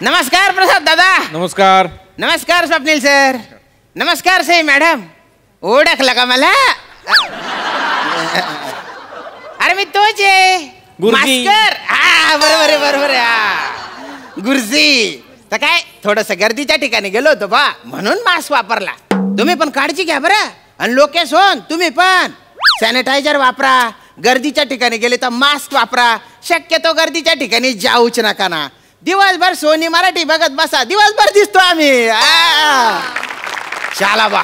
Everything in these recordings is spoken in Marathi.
नमस्कार प्रसाद दादा. नमस्कार. नमस्कार स्वप्नील सर. नमस्कार सई मॅडम. ओळखलं का मला? अरे मी तोच आहे मास्कर. हा बरोबर आहे बरोबर आहे. गुरुजी तर काय थोडस गर्दीच्या ठिकाणी गेलो होतो बा म्हणून मास्क वापरला. तुम्ही पण काळजी घ्या बरं. आणि लोकेशन तुम्ही पण सॅनिटायझर वापरा. गर्दीच्या ठिकाणी गेले तर मास्क वापरा. शक्यतो गर्दीच्या ठिकाणी जाऊच नका ना. दिवसभर सोनी मराठी बघत बसा. दिवसभर दिसतो आम्ही. शाला बा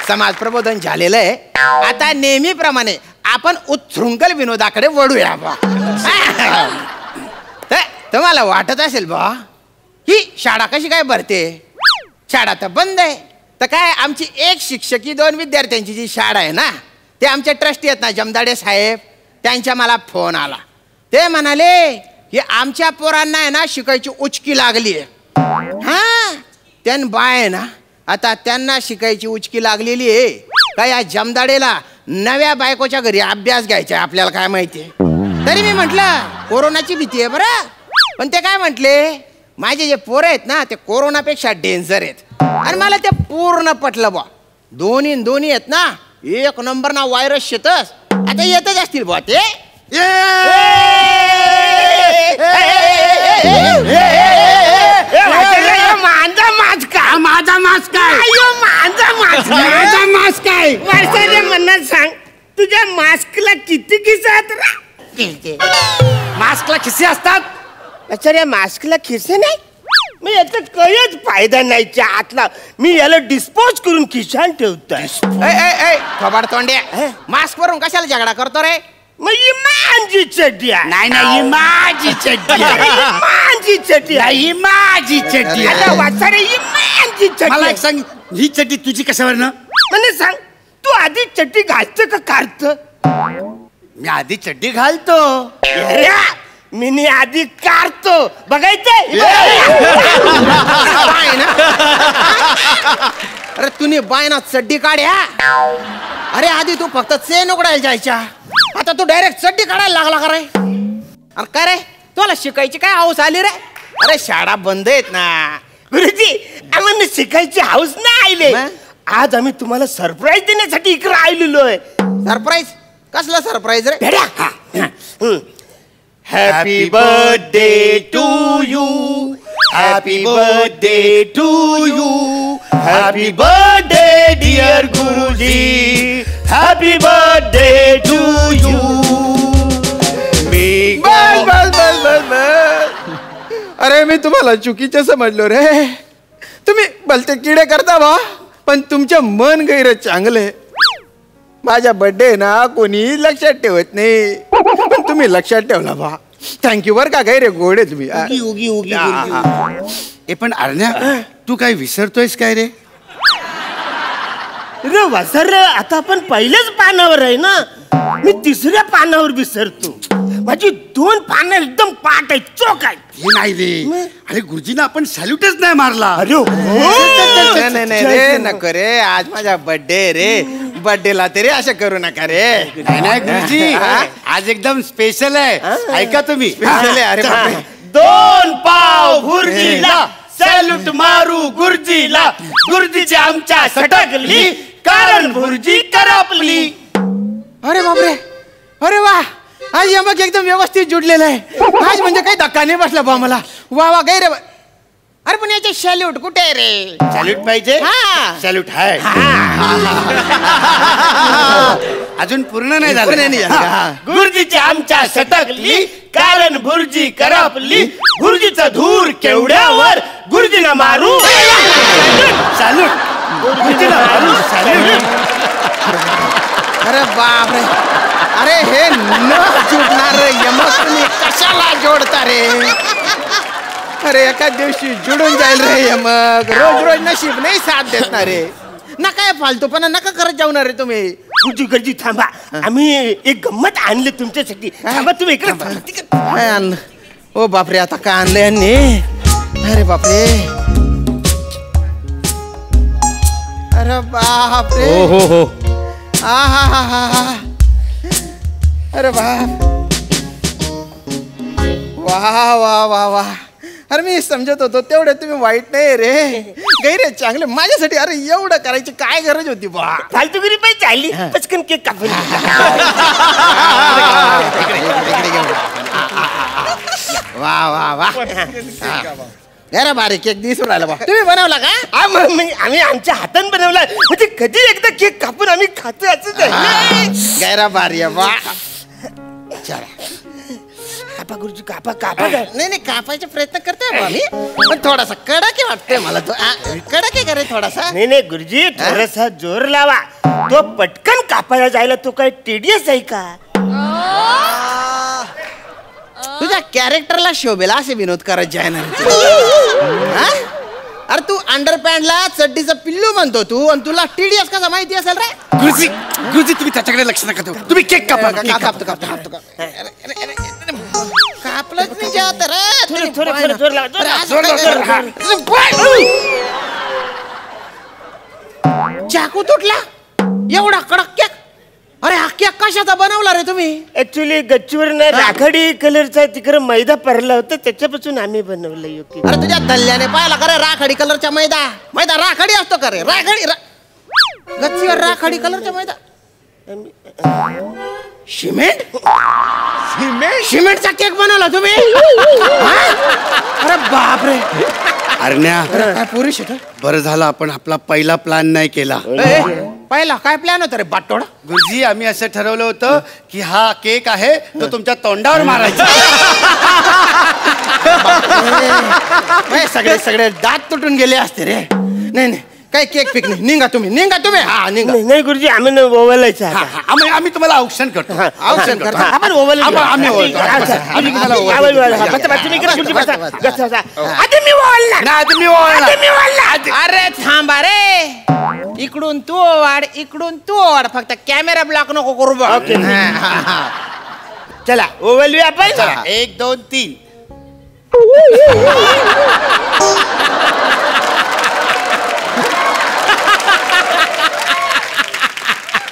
समाज प्रबोधन झालेलं आहे. आता नेहमीप्रमाणे आपण उच्छृंखल विनोदाकडे वळूया बा. तुम्हाला वाटत असेल बा ही शाळा कशी काय भरते. शाळा तर बंद आहे. तर काय आमची एक शिक्षकी 2 विद्यार्थ्यांची जी शाळा आहे ना ते आमचे ट्रस्टी आहेत ना जमदाडे साहेब. त्यांच्या मला फोन आला. ते म्हणाले की आमच्या पोरांना आहे ना शिकायची उचकी लागली आहे. हा त्यान बाय ना आता त्यांना शिकायची उचकी लागलेली आहे. काय या जमदाडेला नव्या बायकोच्या घरी अभ्यास घ्यायचा आहे आपल्याला काय माहिती. तरी मी म्हटलं कोरोनाची भीती आहे बरं. पण ते काय म्हटले माझे जे पोरं आहेत ना ते कोरोनापेक्षा डेंजर आहेत. आणि मला ते पूर्ण पटलं बा. दोन्ही आहेत ना 1 नंबर ना व्हायरस शेतस. आता येतच असतील बा ते. माझा मास्क आहे. माझा मास्क आहे. वर्षाने म्हणत सांग तुझ्या मास्कला किती खिसे आहेत. मास्कला खिसे असतात. अच्छा रे मास्कला खिसे नाही. मी याचा काहीच फायदा नाही. आतला मी याला डिस्पोज करून खिशान ठेवतोय. खबर तोंड्या मास्क वरून कशाला झगडा करतो रे. मग ही माझी चड्डी आहे. नाही माझी चड्डी आहे. माझी चड्डी आहे. ही माझी चड्डी आता वाचारे ही माझी चड्डी. मला एक सांग ही चड्डी तुझी कशावर ना. म्हणजे सांग तू आधी चड्डी घालतो का काढत. मी आधी चड्डी घालतो. मी आधी काढतो. बघायचंय अरे तुम्ही बाय ना चड्डी काढ्या. अरे आधी तू फक्त चेन उघडायला जायच्या. आता तू डायरेक्ट चड्डी काढायला लागला का रे. अरे काय रे तुला शिकायची काय हौस आली रे. अरे शाळा बंद आहेत ना. गुरुजी आम्हाला शिकायची हौस नाही आले. आज आम्ही तुम्हाला सरप्राईज देण्यासाठी इकडे आलेलो आहे. सरप्राईज कसला सरप्राईज रे. Happy birthday to you. Happy birthday to you. Happy birthday dear Guruji. Happy birthday to you. अरे मी तुम्हाला चुकीचं समजलो रे. तुम्ही भलते किडे करता बा पण तुमचे मन गैर चांगले. माझ्या बर्थडे ना कोणी लक्षात ठेवत नाही पण तुम्ही लक्षात ठेवला बा. थँक्यू बर का गैरे गोडे तुम्ही. उगी उगी ए पण अरण्या तू काय विसरतोयस काय रे. रे वसर आता आपण पहिल्याच पानावर आहे ना. मी 3ऱ्या पानावर विसरतो. माझी 2 पानं एकदम पाठ आहेत चोख आहेत. हे नाही रे. अरे गुरुजींना आपण सॅल्यूटच नाही मारला. अरे नाही रे नको रे. आज माझा बर्थडे रे. बर्थडेला तरी असं करू नका रे. नाही गुरुजी आज एकदम स्पेशल आहे. ऐका तुम्ही. अरे 2 पाव गुरुजीला सॅल्यूट मारू गुरुजीला. गुरुजीची आमच्या सटकली कारण गुरुजी करपली. अरे बापरे. अरे वा आज यमक एकदम व्यवस्थित जुडलेलं आहे. आज म्हणजे काही धक्का नाही बसला बा मला. वा वा गैर. अरे पण याचे सॅल्यूट कुठे आहे रे. सॅल्यूट पाहिजे. सॅल्यूट आहे अजून पूर्ण नाही झालं. गुरुजीची आमच्या सटकली कारण गुरुजी करपली. गुरुजीचा धूर केवढ्यावर गुरुजीला मारू सॅल्यूट. गुरुजीला मारू सॅल्यूट. अरे बापरे. अरे हे न जुडणार यमक तुम्ही कशाला जोडता रे. अरे एका दिवशी जुडून जाईल रे यमक. रोज रोज नशीब नाही साथ देत ना रे. नका फालतूपणा नका करत जाऊणार रे तुम्ही. गुरुजी थांबा. आम्ही एक गंमत आणले तुमच्यासाठी. थांबा तुम्ही इकडे. काय आणलं. ओ बापरे आता काय आणलं यांनी. अरे बापरे. अरे बापरे. हो हा. अरे बाप. वा वा वा वा. अरे मी समजत होतो तेवढे तुम्ही वाईट नाही रे, गैरे चांगले माझ्यासाठी. अरे एवढं करायची काय गरज होती बा? फालतूगिरी पाहिजे चालली, पचकन केक कापून. वा वा वा, जरा बारीक केक दिसून राहिला बा. तुम्ही बनवला का? आम्ही आमच्या हाताने बनवला, म्हणजे कधी एकदा केक कापून आम्ही खातो असं. गैरा बारी आहे बा. कापा गुरुजी, कापा कापा. नाही नाही, कापायचा प्रयत्न करतोय बा मी, पण थोडासा कडक वाटतोय मला तो. कडक आहे का रे थोडासा? नाही नाही गुरुजी, थोडासा जोर लावा. तो पटकन कापायला जायला तो काय टेडियस आहे का? तुझ्या कॅरेक्टरला शोभेला असे विनोद करत जायना. अरे तू अंडरपॅन्टला चड्डीचं पिल्लू म्हणतो तू, आणि तुला टीडीएस कसा माहिती असेल रे? गुरुजी गुरुजी तुम्ही त्याच्याकडे लक्ष नका देऊ, तुम्ही केक कापा. कापलंच नाही जात रे. थोडं जोर लावा, जोर लावा. चाकू तुटला एवढा कडक केक? अरे हा केक कशाचा बनवला रे तुम्ही? ऍक्च्युली गच्चीवर ना राखाडी कलरचा तिकडे मैदा पडला होता, त्याच्यापासून आम्ही बनवलं योग्य. अरे तुझ्या दल्ल्याने पाहिला का रे राखाडी कलरचा मैदा? मैदा राखाडी असतो का रे? राखाडी गच्चीवर राखाडी कलरचा मैदा. सिमेंट? सिमेंटचा केक बनवला तुम्ही? अरे बापरे. अरण्या, काय पुरुष आहे? बरं झालं आपण आपला पहिला प्लॅन नाही केला. पहिला काय प्लॅन होता रे बाटोडा? गुरुजी आम्ही असं ठरवलं होतं की हा केक आहे तो तुमच्या तोंडावर मारायचा. सगळे सगळे दात तुटून गेले असते रे. नाही नाही, काय केक पिक नाही. निघा तुम्ही. हा निघा. नाही गुरुजी, आम्ही ओवायचं. आम्ही तुम्हाला औक्षण करतो. औक्षण करता आपण ओवायला आम्ही ओवाळतो. आम्ही तुम्हाला अरे थांबा रे, इकडून तू वाढ, इकडून तू वाढ, फक्त कॅमेरा ब्लॉक नको करू बा. चला ओवाळूया आपण. 1 2 3.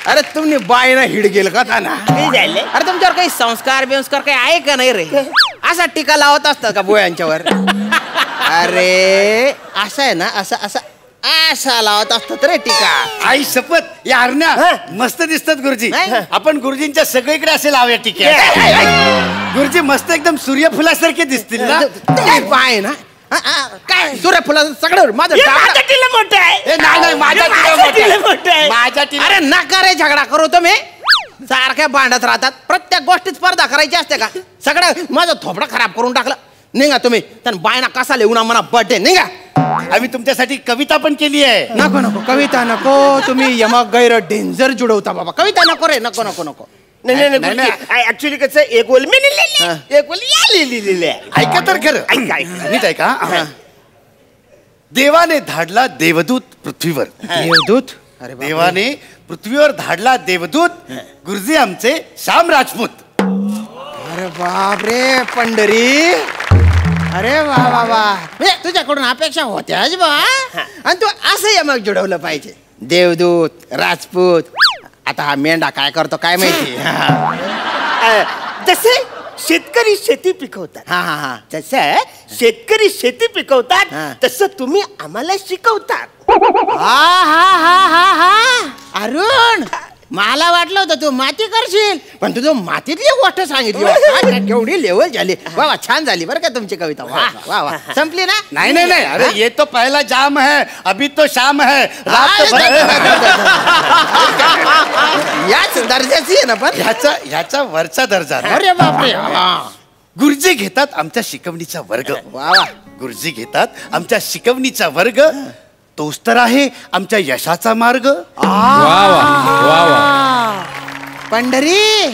अरे तुम्ही बायना हिड गेल का था ना? झाले अरे तुमच्यावर काही संस्कार बिंस्कार काही आहे का नाही रे? असा टीका लावत असतात का बोयांच्यावर? अरे असं आहे ना, असं असं असा लावत असतात रे टीका. आई शपथ, या अरण्या मस्त दिसतात गुरुजी. आपण गुरुजींच्या सगळीकडे असे लावूया टीके. गुरुजी मस्त एकदम सूर्यफुलासारखे दिसतील ना. काय पाय ना, काय सूर्यफुलाचं सगळं माझं मोठं आहे. नाही माझ्या मोठं आहे. माझ्या अरे नका रे झगडा करू तुम्ही. सारख्या भांडत राहतात. प्रत्येक गोष्टीत स्पर्धा करायची असते का? सगळं माझं थोपडं खराब करून टाकलं. निघा तुम्ही. त्यानं बायना कसा लिहून आम्हाला बर्थडे. निघा. आम्ही तुमच्यासाठी कविता पण केली आहे. नको नको कविता नको. तुम्ही यमक गैर डेंजर जुडवता बाबा. कविता नको रे. नको नको नको. नाही ऍक्च्युली कसं, एक ओल मी लिहिलेली, एक ओल या लिहिलेली आहे. ऐका तर खरं. नीट ऐका. देवाने धाडला देवदूत पृथ्वीवर. देवदूत? अरे देवाने पृथ्वीवर धाडला देवदूत. गुरुजी आमचे श्याम राजपूत. अरे बाप रे पंढरी. अरे वा वा वा. म्हणजे तुझ्याकडून अपेक्षा होत्याच बा. आणि तू असं यमक जुडवलं पाहिजे. देवदूत, राजपूत. आता हा मेंढा काय करतो काय माहिती. जसे शेतकरी शेती पिकवतात, हा हा हा. जसं शेतकरी शेती पिकवतात तसं तुम्ही आम्हाला शिकवतात. हा हा हा हा हा. अरुण, मला वाटलं होतं तू माती करशील, पण तू मातीतली गोष्ट सांगितली. केवढी लेवल झाली. वा वा, छान झाली बरं का तुमची कविता. वा वा वा. संपली ना? नाही नाही नाही. अरे ये तो पहला जाम है, अभी तो शाम है. याच दर्जाची आहे ना पण. ह्याचा वरचा दर्जा. अरे बापरे. गुरुजी घेतात आमच्या शिकवणीचा वर्ग. वा वा. गुरुजी घेतात आमच्या शिकवणीचा वर्ग. तोच तर आहे आमच्या यशाचा मार्ग. पंढरी,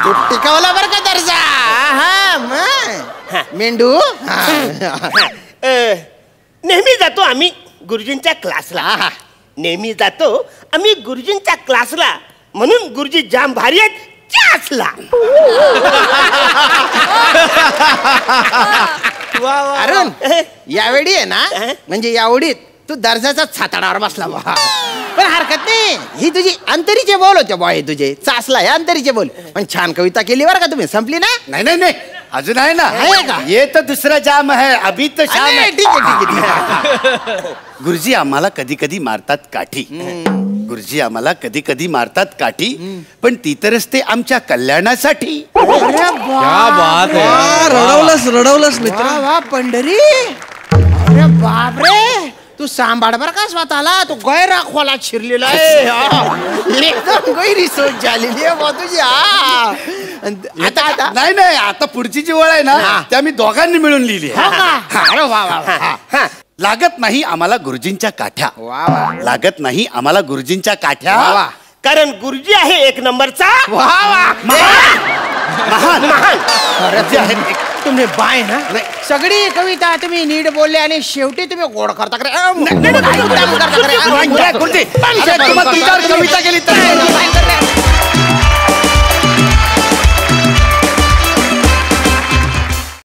तू टिकवला बरं का दर्जा. मेंढू. नेहमी जातो आम्ही गुरुजींच्या क्लासला. नेहमी जातो आम्ही गुरुजींच्या क्लासला. म्हणून गुरुजी जाम भारी आहेत क्लासला. अरुण, यावेळी आहे ना, म्हणजे यावडीत तू दर्जाचा छाताडावर बसला बा. पण हरकत नाही. ही तुझी अंतरीचे बोल होते बा. हे तुझे चासला हे अंतरीचे बोल. पण छान कविता केली बरं का तुम्ही. संपली ना? नाही नाही नाही. अजून आहे ना आहे का? ये तो दुसरा जाम है अभी तो शाम अरे, है. ठीक आहे ठीक आहे गुरुजी आम्हाला कधी कधी मारतात काठी. गुरुजी आम्हाला कधी कधी मारतात काठी, पण ती तर असते आमच्या कल्याणासाठी. रडवलंस मित्र. वा वा पंढरी, अरे बापरे, तू सांभाळ बर का स्वतःला, तू गैरा खोलात शिरलेला आहे. एकदम गैरी सोच झालेली आहे बा तुझी. आता आता नाही नाही, आता पुढची जी ओळ आहे ना त्या मी दोघांनी मिळून लिहिली हो का? अरे वा वा वा. लागत नाही आम्हाला गुरुजींच्या काठ्या. वा वा लागत नाही आम्हाला गुरुजींच्या काठ्या. वा वा. कारण गुरुजी आहे एक नंबरचा वा वा. महान महान गुरुजी आहेत एक. तुम्ही बाय ना, सगळी कविता तुम्ही नीट बोलले आणि शेवटी तुम्ही गोड करता. गुरुजी, अरे तुम्हाला तुमच्यावर कविता केली तर